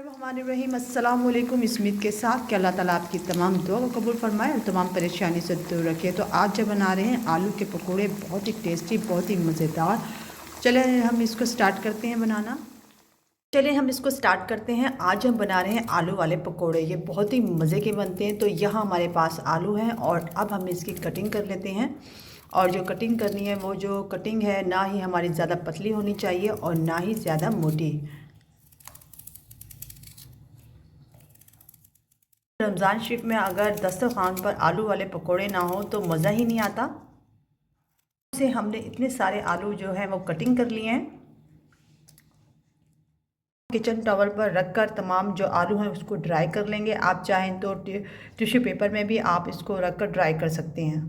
बिस्मिल्लाहिर्रहमानिर्रहीम। अस्सलाम वालेकुम। इस उम्मीद के साथ कि अल्लाह ताला आपकी तमाम दुआ को कबूल फरमाए और तमाम परेशानी से दूर रखे। तो आज जब बना रहे हैं आलू के पकोड़े, बहुत ही टेस्टी, बहुत ही मज़ेदार। चले हम इसको स्टार्ट करते हैं बनाना। आज हम बना रहे हैं आलू वाले पकोड़े। ये बहुत ही मज़े के बनते हैं। तो यहाँ हमारे पास आलू हैं और अब हम इसकी कटिंग कर लेते हैं। और जो कटिंग करनी है, वो जो कटिंग है ना ही हमारी ज़्यादा पतली होनी चाहिए और ना ही ज़्यादा मोटी। रमज़ान शरीफ में अगर दस्तरखान पर आलू वाले पकोड़े ना हो तो मज़ा ही नहीं आता। से हमने इतने सारे आलू जो हैं वो कटिंग कर लिए हैं। किचन टॉवल पर रखकर तमाम जो आलू हैं उसको ड्राई कर लेंगे। आप चाहें तो टिश्यू पेपर में भी आप इसको रखकर ड्राई कर सकते हैं।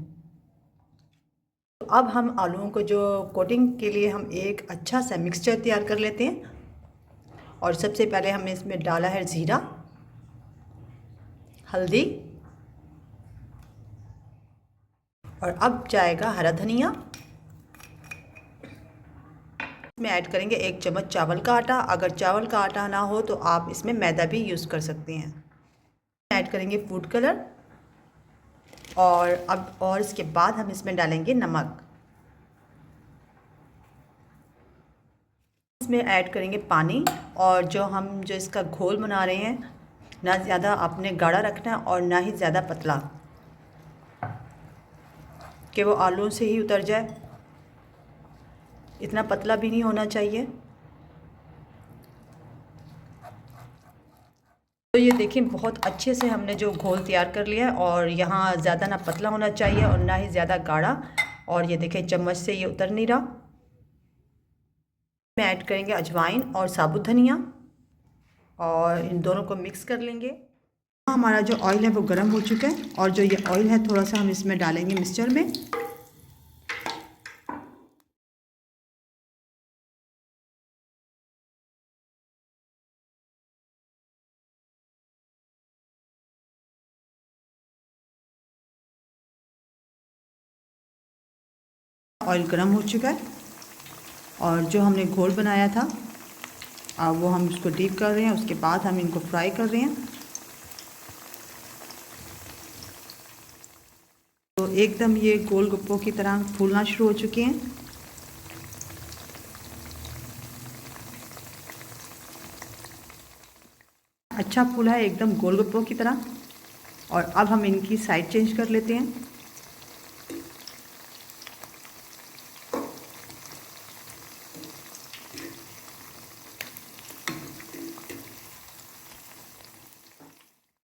तो अब हम आलूओं को जो कोटिंग के लिए हम एक अच्छा सा मिक्सचर तैयार कर लेते हैं। और सबसे पहले हमने इसमें डाला है ज़ीरा, हल्दी और अब जाएगा हरा धनिया। इसमें ऐड करेंगे 1 चम्मच चावल का आटा। अगर चावल का आटा ना हो तो आप इसमें मैदा भी यूज़ कर सकते हैं। ऐड करेंगे फूड कलर और इसके बाद हम इसमें डालेंगे नमक। इसमें ऐड करेंगे पानी। और जो इसका घोल बना रहे हैं, ना ज़्यादा आपने गाढ़ा रखना है और ना ही ज़्यादा पतला कि वो आलू से ही उतर जाए। इतना पतला भी नहीं होना चाहिए। तो ये देखिए बहुत अच्छे से हमने जो घोल तैयार कर लिया है और यहाँ ज़्यादा ना पतला होना चाहिए और ना ही ज़्यादा गाढ़ा। और ये देखिए चम्मच से ये उतर नहीं रहा। में ऐड करेंगे अजवाइन और साबुत धनिया और इन दोनों को मिक्स कर लेंगे। हमारा जो ऑयल है वो गर्म हो चुका है और जो ये ऑयल है थोड़ा सा हम इसमें डालेंगे मिक्सचर में। ऑयल गर्म हो चुका है और जो हमने घोल बनाया था अब वो हम इसको डीप कर रहे हैं। उसके बाद हम इनको फ्राई कर रहे हैं। तो एकदम ये गोल गप्पों की तरह फूलना शुरू हो चुके हैं। अच्छा फूला है एकदम गोल गप्पों की तरह। और अब हम इनकी साइड चेंज कर लेते हैं।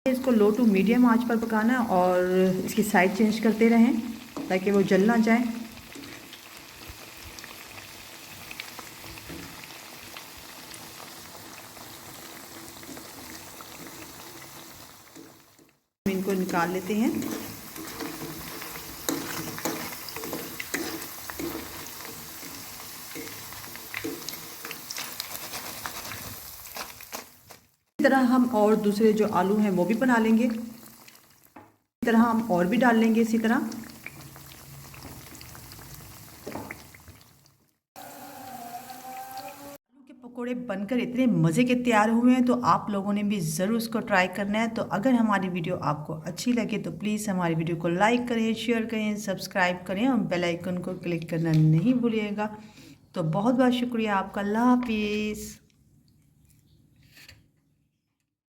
इसको लो टू मीडियम आंच पर पकाना है और इसकी साइड चेंज करते रहें ताकि वो जल ना जाए। इनको निकाल लेते हैं। इसी तरह हम और दूसरे जो आलू हैं वो भी बना लेंगे। इसी तरह हम और भी डाल लेंगे। इसी तरह आलू के पकोड़े बनकर इतने मज़े के तैयार हुए हैं। तो आप लोगों ने भी ज़रूर उसको ट्राई करना है। तो अगर हमारी वीडियो आपको अच्छी लगे तो प्लीज़ हमारी वीडियो को लाइक करें, शेयर करें, सब्सक्राइब करें और बेल आइकन को क्लिक करना नहीं भूलिएगा। तो बहुत बहुत शुक्रिया आपका। अल्लाह हाफिज़।